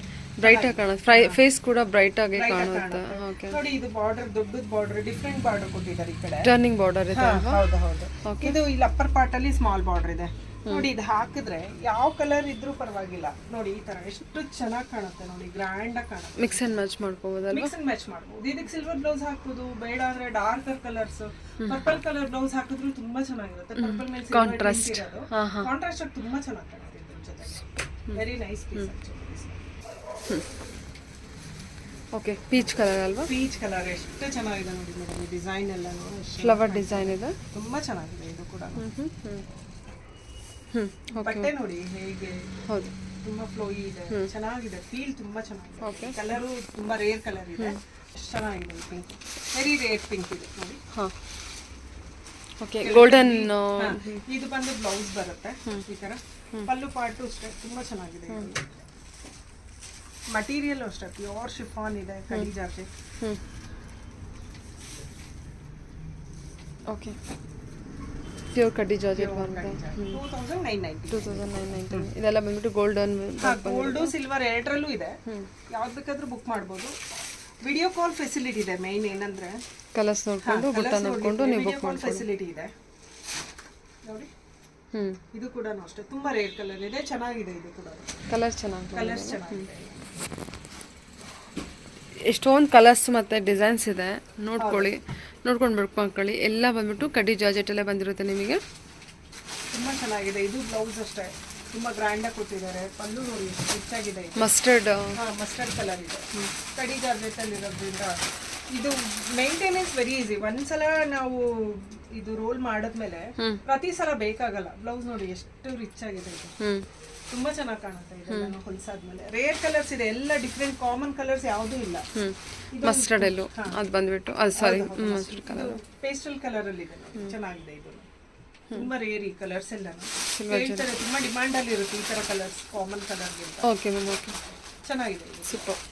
ಬ್ರೈಟ್ ಆಗಿ ಕಾಣುತ್ತೆ, ಫೇಸ್ ಕೂಡ ಬ್ರೈಟ್ ಆಗಿ ಕಾಣುತ್ತೆ. ಓಕೆ. ನೋಡಿ ಇದು ಬಾರ್ಡರ್, ದೊಡ್ಡದ ಬಾರ್ಡರ್, ಡಿಫರೆಂಟ್ ಬಾರ್ಡರ್ ಕೊಟ್ಟಿದ್ದಾರೆ ಈ ಕಡೆ. ಟರ್ನಿಂಗ್ ಬಾರ್ಡರ್ ಇದೆ ಅಲ್ವಾ? ಹೌದು ಹೌದು. ಇದು ಇಲ್ಲಿ ಅಪ್ಪರ್ ಪಾರ್ಟ್ ಅಲ್ಲಿ ಸ್ಮಾಲ್ ಬಾರ್ಡರ್ ಇದೆ. ನೋಡಿ ಇದು ಹಾಕಿದ್ರೆ ಯಾವ ಕಲರ್ ಇದ್ರೂ ಪರವಾಗಿಲ್ಲ. ನೋಡಿ ಈ ತರ ಎಷ್ಟು ಚೆನ್ನಾಗಿ ಕಾಣುತ್ತೆ. ನೋಡಿ ಗ್ರ್ಯಾಂಡ್ ಆಗಿ ಕಾಣುತ್ತೆ. ಮಿಕ್ಸ್ ಅಂಡ್ ಮ್ಯಾಚ್ ಮಾಡ್ಕೋಬಹುದಲ್ವಾ? ಮಿಕ್ಸ್ ಅಂಡ್ ಮ್ಯಾಚ್ ಮಾಡ್ಬೋದು. ಇದಕ್ಕೆ ಸಿಲ್ವರ್ ಬ್ಲೌಸ್ ಹಾಕೋದು ಬೇಡ ಅಂದ್ರೆ darker colours, purple colour blouse ಹಾಕಿದ್ರು ತುಂಬಾ ಚೆನ್ನಾಗಿರುತ್ತೆ. ಪರ್ಪಲ್ ಮೇಲೆ ಕಾಂಟ್ರಾಸ್ಟ್ ಇರೋದು, ಕಾಂಟ್ರಾಸ್ಟ್ ಆಗಿ ತುಂಬಾ ಚೆನ್ನಾಗಿ ಕಾಣುತ್ತೆ ಇದ್ರ ಜೊತೆ. Very nice piece actually. Okay, peach colour ಅಲ್ವಾ? ಪೀಚ್ ಕಲರ್ ಎಷ್ಟು ಚೆನ್ನಾಗಿದೆ ನೋಡಿ ಮೇಡಮ್. ಈ ಡಿಸೈನ್ ಎಲ್ಲ ಫ್ಲವರ್ ಡಿಸೈನ್ ಇದೆ, ತುಂಬಾ ಚೆನ್ನಾಗಿದೆ ಇದು ಕೂಡ. ಬಟ್ಟೆ ನೋಡಿ ಹೇಗೆ, ಹೌದು, ತುಂಬಾ ಫ್ಲೋಯಿ ಇದೆ, ಚೆನ್ನಾಗಿದೆ. ಫೀಲ್ ತುಂಬಾ ಚೆನ್ನಾಗಿದೆ. ಕಲರು ತುಂಬಾ ರೇರ್ ಕಲರ್ ಇದೆ, ಎಷ್ಟು ಚೆನ್ನಾಗಿದೆ. ಪಿಂಕ್, ವೆರಿ ರೇರ್ ಪಿಂಕ್ ಇದೆ ನೋಡಿ. Okay, golden. ಇದು ಬಂದು ಬ್ಲೌಸ್ ಬರುತ್ತೆ ಈ ತರ. ಪಲ್ಲು ಪಾರ್ಟು ಅಷ್ಟೇ ತುಂಬಾ ಚೆನ್ನಾಗಿದೆ. ಮಟೀರಿಯಲ್ ಅಷ್ಟೇ ಪ್ಯೂರ್ ಶಿಫಾನ್ ಇದೆ, ಕಡಿ ಜಾರ್ಜೆಟ್. ಓಕೆ, ಪ್ಯೂರ್ ಕಡ್ಡಿ ಜಾರ್ಜೆಟ್ ಬಂದಿದೆ. 2990. ಇದೆಲ್ಲ ಬಂದ್ಬಿಟ್ಟು ಗೋಲ್ಡನ್, ಗೋಲ್ಡು ಸಿಲ್ವರ್ ಎರಡರಲ್ಲೂ ಇದೆ. ಯಾವ್ದು ಬೇಕಾದ್ರೂ ಬುಕ್ ಮಾಡ್ಬೋದು. ವಿಡಿಯೋ ಕಾಲ್ ಫೆಸಿಲಿಟಿ ಇದೆ. ಮೈನ್ ಏನಂದ್ರೆ ಕಲರ್ಸ್ ನೋಡ್ಕೊಂಡು ಬುಟ್ಟ ನೋಡ್ಕೊಂಡು ನೀವು ಬುಕ್ ಕಾಲ್ ಫೆಸಿಲಿಟಿ ಇದೆ ನೋಡಿ. ಇದು ಕೂಡ ಅಷ್ಟೇ ತುಂಬಾ ರೇರ್ ಕಲರ್ ಇದೆ, ಚೆನ್ನಾಗಿದೆ. ಇದು ಕೂಡ ಕಲರ್ಸ್ ಚೆನ್ನಾಗಿದೆ. ಎಷ್ಟೊಂದು ಕಲರ್ಸ್ ಮತ್ತೆ ಡಿಸೈನ್ಸ್ ಇದೆ, ನೋಡ್ಕೊಳ್ಳಿ, ನೋಡ್ಕೊಂಡು ಬುಕ್ ಮಾಡ್ಕೊಳ್ಳಿ. ಎಲ್ಲ ಬಂದ್ಬಿಟ್ಟು ಕಡ್ಡಿ ಜಾರ್ಜೆಟ್ ಅಲ್ಲೇ ಬಂದಿರುತ್ತೆ ನಿಮಗೆ. ತುಂಬಾ ಚೆನ್ನಾಗಿದೆ. ಇದು ಬ್ಲೌಸ್ ಅಷ್ಟೇ ತುಂಬಾ ಗ್ರ್ಯಾಂಡ್ ಆಗಿ ಕೊಟ್ಟಿದ್ದಾರೆ. ಪಲ್ಲು ನೋಡಿ ಎಷ್ಟು ರಿಚಾಗಿದೆ. ಮಸ್ಟರ್ಡ್ ಕಲರ್ ಇದೆ. ಕಡಿ ಜಾರ್ಜೆಟ್ ಅಲ್ಲಿ ಇರೋದ್ರಿಂದ ಇದು ಮೇಂಟೆನೆನ್ಸ್ ವೆರಿ ಈಸಿ. ಒಂದ್ಸಲ ನಾವು ಇದು ರೋಲ್ ಮಾಡಿದ್ಮೇಲೆ ಪ್ರತಿ ಸಲ ಬೇಕಾಗಲ್ಲ. ಬ್ಲೌಸ್ ನೋಡಿ ಎಷ್ಟು ರಿಚ್ ಆಗಿದೆ. ಇದು ತುಂಬಾ ಚೆನ್ನಾಗಿ ಕಾಣುತ್ತೆ. ಇದೆಲ್ಲ ಹೊಲ್ಸಾದ್ಮೇಲೆ ರೇರ್ ಕಲರ್ಸ್ ಇದೆ, ಎಲ್ಲ ಡಿಫ್ರೆಂಟ್ ಕಾಮನ್ ಕಲರ್ಸ್ ಯಾವುದೂ ಇಲ್ಲ. ಮಸ್ಟರ್ಡ್ ಎಲ್ಲೋ ಅದು ಬಂದ್ಬಿಟ್ಟು, ಅದು ಸಾರಿ ಮಸ್ಟರ್ಡ್ ಕಲರ್, ಪೇಸ್ಟಲ್ ಕಲರ್ ಅಲ್ಲಿ ಇದೆ. ಚೆನ್ನಾಗಿದೆ. ಇದು ತುಂಬಾ ರೇರ್ ಈ ಕಲರ್ಸ್ ಎಲ್ಲ. ಹೇಳ್ತಾರೆ ತುಂಬಾ ಡಿಮಾಂಡ್ ಅಲ್ಲಿ ಇರುತ್ತೆ ಈ ತರ colours, common colour. Okay ma'am, okay, ಚೆನ್ನಾಗಿದೆ. ಸೂಪರ್.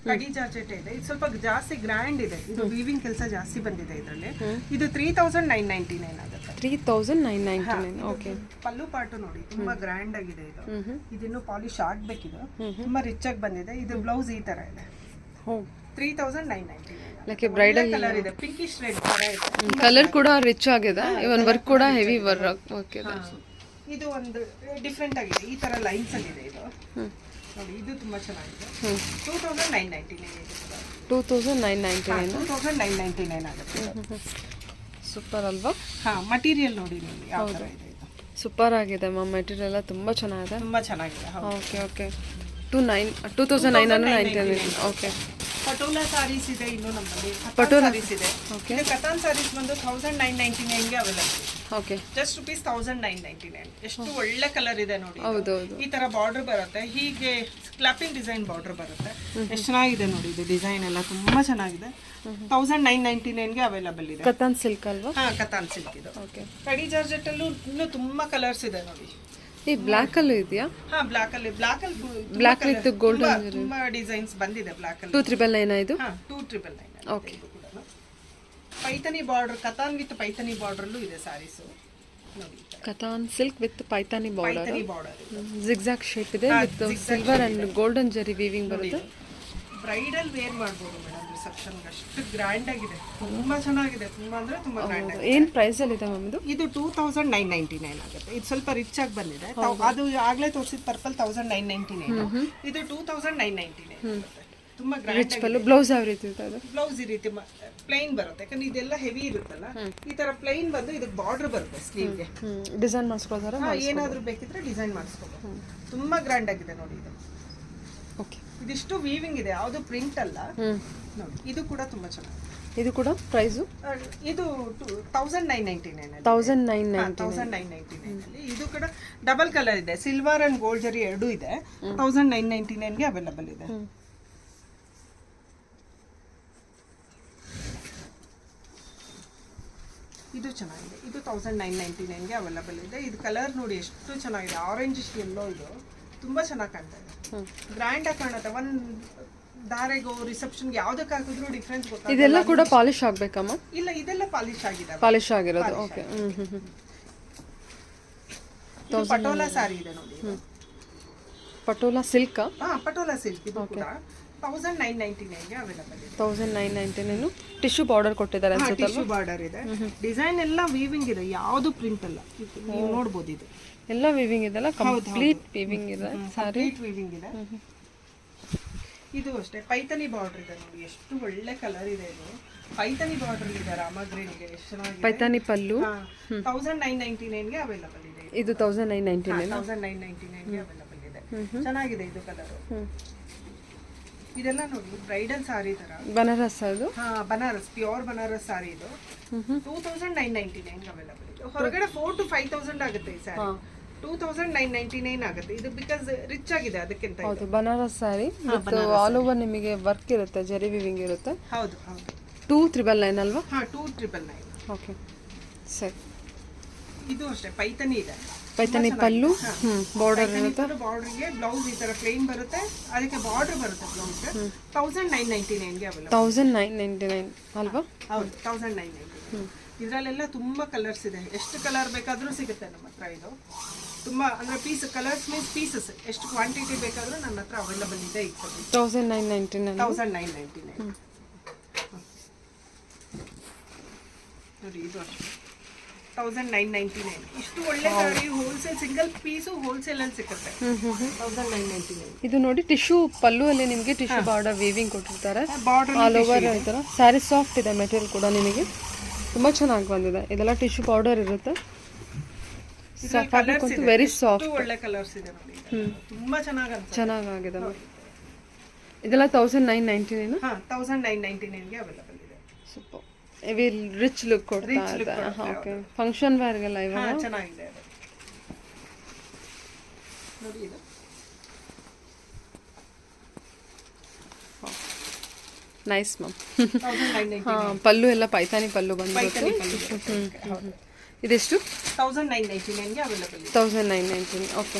ಕಡಿ ಜಾರ್ಜೆಟ್ ಇದೆ. ಇದು ಸ್ವಲ್ಪ ಜಾಸ್ತಿ ಗ್ರ್ಯಾಂಡ್ ಇದೆ. ಇದು ವೀವಿಂಗ್ ಕೆಲಸ ಜಾಸ್ತಿ ಬಂದಿದೆ ಇದರಲ್ಲಿ. ಇದು 3999 ಆಗುತ್ತೆ. 3999. ಓಕೆ. ಪಲ್ಲು ಪಾರ್ಟ್ ನೋಡಿ ತುಂಬಾ ಗ್ರ್ಯಾಂಡ್ ಆಗಿದೆ. ಇದು ಇದಿನ್ನು ಪಾಲಿಶ್ ಆಗ್ಬೇಕಿದು. ತುಂಬಾ ರಿಚ್ ಆಗಿ ಬಂದಿದೆ. ಇದು ಬ್ಲೌಸ್ ಈ ತರ ಇದೆ. 3999. ಲೈಕ್ ಬ್ರೈಡಲ್ ಕಲರ್ ಇದೆ, ಪಿಂಕಿಶ್ ರೆಡ್ ತರ ಇದೆ. ಕಲರ್ ಕೂಡ ರಿಚ್ ಆಗಿದೆ, ಇವನ್ ವರ್ಕ್ ಕೂಡ ಹೆವಿ ವರ್ಕ್ ಇದೆ. ಇದು ಒಂದು ಡಿಫ್ರೆಂಟ್ ಆಗಿದೆ, ಈ ತರ ಲೈನ್ಸ್ ಅಲ್ಲಿ ಇದೆ. ಇದು ನೋಡಿ, ಇದು ತುಂಬಾ ಚೆನ್ನಾಗಿದೆ. 2999 ಆಗುತ್ತೆ. ಸೂಪರ್ ಅಲ್ವಾ? ಮಟೀರಿಯಲ್ ನೋಡಿ ನೀವು ಯಾವ ತರ ಇದೆ. ಇದು ಸೂಪರ್ ಆಗಿದೆ ಮ್ಯಾಮ್, ಮೆಟೀರಿಯಲ್ ಎಲ್ಲ ತುಂಬಾ ಚೆನ್ನಾಗಿದೆ. ತುಂಬಾ ಚೆನ್ನಾಗಿದೆ. Okay okay. 2999. Okay. Patola saris ಇದೆ ಇನ್ನು ನಮ್ಮಲ್ಲಿ. ಪಟೋಲಾ ಸಾರೀಸ್ ಇದೆ. ಇದು ಕತಾನ್ ಸಾರೀಸ್ ಬಂದು 1999ಗೆ ಅವೈಲಬಲ್. Okay, just rupees 1999. ಎಷ್ಟು ಒಳ್ಳೆ ಕಲರ್ ಇದೆ ನೋಡಿ. ಹೌದೌದು. ಈ ತರ ಬಾರ್ಡರ್ ಬರುತ್ತೆ, ಹೀಗೆ ಕ್ಲಾಪಿಂಗ್ ಡಿಸೈನ್ ಬಾರ್ಡರ್ ಬರುತ್ತೆ. ಎಷ್ಟು ಚೆನ್ನಾಗಿದೆ ನೋಡಿ, ಇದು ಡಿಸೈನ್ ಎಲ್ಲ ತುಂಬಾ ಚೆನ್ನಾಗಿದೆ. 1999ಗೆ ಅವೈಲಬಲ್ ಇದೆ. ಕತಾನ್ ಸಿಲ್ಕ್ ಅಲ್ವಾ? ಹಾ, ಕತಾನ್ ಸಿಲ್ಕ್ ಇದು. ಓಕೆ, ಕಡಿ ಜಾರ್ಜೆಟ್ ಅಲ್ಲೂ ಇನ್ನೂ ತುಂಬಾ ಕಲರ್ಸ್ ಇದೆ ನೋಡಿ. ಈ ಬ್ಲ್ಯಾಕ್ ಅಲ್ಲೂ ಇದೆಯಾ? ಹಾ, ಬ್ಲಾಕ್ ಅಲ್ಲಿ ಬ್ಲ್ಯಾಕ್ ವಿತ್ ಗೋಲ್ಡನ್ ತುಂಬಾ ಡಿಸೈನ್ಸ್ ಬಂದಿದೆ ಬ್ಲಾಕ್ ಅಲ್ಲಿ. 2399 ಇದು? ಹಾ, 2999. ಓಕೆ, Paithani border, Katan with Paithani border ಅಲ್ಲೂ ಇದೆ ಸಾರೀಸ್ ನೋಡಿ. Katan silk with Paithani border, Paithani border zigzag shape ಇದೆ with silver and golden zari weaving ಬರುತ್ತೆ. ಬ್ರೈಡಲ್ ವೇರ್ ಮಾಡ್ಬೋದು ಮೇಡಮ್, ರಿಸೆಪ್ಷನ್ ಅಷ್ಟು ಗ್ರ್ಯಾಂಡ್ ಆಗಿದೆ, ತುಂಬಾ ಚೆನ್ನಾಗಿದೆ. ತುಂಬಾ ಅಂದ್ರೆ ತುಂಬಾ ಗ್ರ್ಯಾಂಡ್ ಆಗಿದೆ. ಏನ್ ಪ್ರೈಸ್ ಅಲ್ಲಿ ಇದೆ ಮ್ಯಾಮ್ ಇದು? ಇದು 2999 ಆಗುತ್ತೆ. ಇದು ಸ್ವಲ್ಪ ರಿಚ್ ಆಗಿ ಬಂದಿದೆ. ಅದು ಆಗ್ಲೇ ತೋರಿಸಿದ ಪರ್ಪಲ್ 1999. ಇದು 2999 ತುಂಬಾ ಗ್ರ್ಯಾಂಡ್ ಪಲ್ಲು. ಬ್ಲೌಸ್ ಯಾವ ರೀತಿ ಇದೆ ಅದು? ಬ್ಲೌಸ್ ಈ ರೀತಿ ಪ್ಲೈನ್ ಬರುತ್ತೆ, ಯಾಕಂದ್ರೆ ಇದೆಲ್ಲ ಹೆವಿ ಇರುತ್ತಲ್ಲ. ಈ ತರ ಪ್ಲೈನ್ ಬಂದು ಇದಕ್ಕೆ ಬಾರ್ಡರ್ ಬರುತ್ತೆ ಸ್ಲೀವ್ಗೆ. ಡಿಸೈನ್ ಮಾಡಿಸ್ಕೊಳ್ತಾರ? ಏನಾದ್ರೂ ಬೇಕಿದ್ರೆ ಡಿಸೈನ್ ಮಾಡಿಸ್ಕೋಬಹುದು. ತುಂಬಾ ಗ್ರ್ಯಾಂಡ್ ಆಗಿದೆ ನೋಡಿ ಇದು. ಓಕೆ, ಇದಿಷ್ಟು ವೀವಿಂಗ್ ಇದೆ, ಯಾವುದು ಪ್ರಿಂಟ್ ಅಲ್ಲ ನೋಡಿ. ಇದು ಕೂಡ ತುಂಬಾ ಚೆನ್ನಾಗಿದೆ. ಇದು ಕೂಡ ಪ್ರೈಸು? ಇದು 1999 ಅಲ್ಲಿ. ಇದು ಕೂಡ ಡಬಲ್ ಕಲರ್ ಇದೆ, ಸಿಲ್ವರ್ ಅಂಡ್ ಗೋಲ್ಡ್ ಜರಿ ಎರಡೂ ಇದೆ. 1999ಗೆ ಅವೈಲಬಲ್ ಇದೆ. ಇದು ಚೆನ್ನಾಗಿದೆ. ಇದು 1999ಗೆ ಅವೈಲಬಲ್ ಇದೆ. ಇದು ಕಲರ್ ನೋಡಿ ಎಷ್ಟು ಚೆನ್ನಾಗಿದೆ, ಆರೆಂಜ್ ಎಲ್ಲೋ. ಇದು ತುಂಬಾ ಚೆನ್ನಾಗಿ ಕಾಣ್ತಾ ಇದೆ, ಗ್ರ್ಯಾಂಡ್ ಆಗಿ ಕಾಣುತ್ತೆ. ಒಂದ್ ಧಾರೆಗೋ ರಿಸೆಪ್ಷನ್ಗೆ ಯಾವ್ದಕ್ಕೆ ಹಾಕಿದ್ರು ಡಿಫ್ರೆನ್ಸ್ ಗೊತ್ತಾಗುತ್ತೆ. ಇದೆಲ್ಲ ಕೂಡ ಪಾಲಿಶ್ ಆಗ್ಬೇಕಮ್ಮ? ಇಲ್ಲ, ಇದೆಲ್ಲ ಪಾಲಿಶ್ ಆಗಿದೆ. ಪಾಲಿಶ್ ಆಗಿರೋದು. ಓಕೆ. ಇದು ಪಟೋಲಾ ಸಾರಿ ಇದೆ ನೋಡಿ. ಪಟೋಲಾ ಸಿಲ್ಕ್? ಹಾ, ಪಟೋಲಾ ಸಿಲ್ಕ್. ಇದು ಕೂಡ 1999ಗೆ ಅವೈಲಬಲ್ ಇದೆ. 1999 ಟಿಶ್ಯೂ ಬಾರ್ಡರ್ ಕೊಟ್ಟಿದ್ದಾರೆ ಅನ್ಸುತ್ತೆ. ಟಿಶ್ಯೂ ಬಾರ್ಡರ್ ಇದೆ, ಡಿಸೈನ್ ಎಲ್ಲ ವೀವಿಂಗ್ ಇದೆ, ಯಾವುದು ಪ್ರಿಂಟ್ ಅಲ್ಲ. ನೀವು ನೋಡಬಹುದು, ಇದು ಎಲ್ಲ ವೀವಿಂಗ್ ಇದೆಲ್ಲ, ಕಂಪ್ಲೀಟ್ ವೀವಿಂಗ್ ಇದೆ. ಸಾರಿ ವೀವಿಂಗ್ ಇದೆ. ಇದು ಅಷ್ಟೇ ಪೈಥನಿ ಬಾರ್ಡರ್ ಇದೆ ನೋಡಿ, ಎಷ್ಟು ಒಳ್ಳೆ ಕಲರ್ ಇದೆ. ಇದು ಪೈಥನಿ ಬಾರ್ಡರ್ ಇದೆ, ರಾಮ ಗ್ರೀನ್ಗೆ ಎಷ್ಟು ಚೆನ್ನಾಗಿದೆ. ಪೈಥಾನಿ ಪಲ್ಲು 1999ಗೆ ಅವೈಲಬಲ್ ಇದೆ. ಇದು 1999 1999ಗೆ ಅವೈಲಬಲ್ ಇದೆ. ಚೆನ್ನಾಗಿದೆ ಇದು ಕಲರ್. ಇದೆಲ್ಲ ನೋಡಿ ಬ್ರೈಡಲ್ ಸಾರಿ ತರ. ಬನಾರಸ್ ಅದು? ಹಾ, ಬನಾರಸ್, ಪ್ಯೂರ್ ಬನಾರಸ್ ಸಾರಿ ಇದು. 2999 ಅವೈಲಬಲ್ ಇದೆ. ಹೊರಗಡೆ 4,000 to 5,000 ಆಗುತ್ತೆ ಈ ಸಾರಿ. 2999 ಆಗುತ್ತೆ ಇದು, ಬಿಕಾಸ್ ರಿಚ್ ಆಗಿದೆ ಅದಕ್ಕಿಂತ. ಹೌದು, ಬನಾರಸ್ ಸಾರಿ ಮತ್ತು ಆಲ್ ಓವರ್ ನಿಮಗೆ ವರ್ಕ್ ಇರುತ್ತೆ, ಜರಿ ವಿವಿಂಗ್ ಇರುತ್ತೆ. ಹೌದು ಹೌದು. 2399 ಅಲ್ವಾ? ಹಾ, 2999. ಓಕೆ, ಸರಿ. ಇದು ಅಷ್ಟೇ ಪೈಥನಿ ಇದೆ, ಪೈಥನಿ ಪಲ್ಲು, ಬಾರ್ಡರ್ ಇರುತ್ತೆ. ಬಾರ್ಡರ್ಗೆ ಬ್ಲೌಸ್ ಈ ತರ ಪ್ಲೇನ್ ಬರುತ್ತೆ, ಅದಕ್ಕೆ ಬಾರ್ಡರ್ ಬರುತ್ತೆ ಬ್ಲೌಸ್ಗೆ. 1999ಗೆ ಅವೈಲಬಲ್. 1999 ಅಲ್ವಾ? ಹೌದು, 1999. ಇದರಲ್ಲೆಲ್ಲ ತುಂಬಾ ಕಲರ್ಸ್ ಇದೆ, ಎಷ್ಟು ಕಲರ್ ಬೇಕಾದ್ರೂ ಸಿಗುತ್ತೆ ನಮ್ಮ ಹತ್ರ. ಇದು ತುಂಬಾ ಅಂದ್ರೆ ಕಲರ್ಸ್ ಮೀನ್ಸ್ ಪೀಸಸ್, ಎಷ್ಟು ಕ್ವಾಂಟಿಟಿ ಬೇಕಾದ್ರೂ ನನ್ನ ಹತ್ರ ಅವೈಲಬಲ್ ಇದೆ. ಈಗ 1999 ನೋಡಿ. ಇದು ಅಷ್ಟೇ 1999. ಇಷ್ಟು ಒಳ್ಳೆ ಸಾರಿ ಹೋಲ್ಸೇಲ್, ಸಿಂಗಲ್ ಪೀಸು ಹೋಲ್ಸೇಲ್ ಅಲ್ಲಿ ಸಿಗುತ್ತೆ. 1999. ಇದು ನೋಡಿ ಟಿಶ್ಯೂ ಪಲ್ಲು ಅಲ್ಲಿ ನಿಮಗೆ ಟಿಶ್ಯೂ ಬಾರ್ಡರ್ ವೀವಿಂಗ್ ಕೊಟ್ಟಿರ್ತಾರೆ, ಬಾರ್ಡರ್ ಆಲ್ ಓವರ್ ಈ ಥರ. ಸ್ಯಾರಿ ಸಾಫ್ಟ್ ಇದೆ, ಮೆಟೀರಿಯಲ್ ಕೂಡ ನಿಮಗೆ ತುಂಬ ಚೆನ್ನಾಗಿ ಬಂದಿದೆ. ಇದೆಲ್ಲ ಟಿಶ್ಯೂ ಬಾರ್ಡರ್ ಇರುತ್ತೆ, ವೆರಿ ಸಾಫ್ಟ್. ಒಳ್ಳೆ ಕಲರ್ಸ್ ಇದೆ ನೋಡಿ, ತುಂಬಾ ಚೆನ್ನಾಗಿದೆ. ಇದೆಲ್ಲ 1999. 1999ಗೆ ಅವೈಲಬಲ್ ಇದೆ. ಸೂಪರ್, ಹೆವಿ ರಿಚ್ ಲುಕ್ ಕೊಡ್ತಾ ಇದೆ. ಓಕೆ, ಫಂಕ್ಷನ್ ವೇರ್ಗೆಲ್ಲ ಇವಾಗ ಚೆನ್ನಾಗಿದೆ ನೋಡಿ. ಇದು ನೈಸ್ ಮ್ಯಾಮ್. ಪಲ್ಲು ಎಲ್ಲ ಪೈಥಾನಿ ಪಲ್ಲು ಬಂದ್ಬಿಟ್ಟು. ಇದೆಷ್ಟು? 1999ಗೆ ಅವೈಲಬಲ್ ಇದೆ. 1999. ಓಕೆ.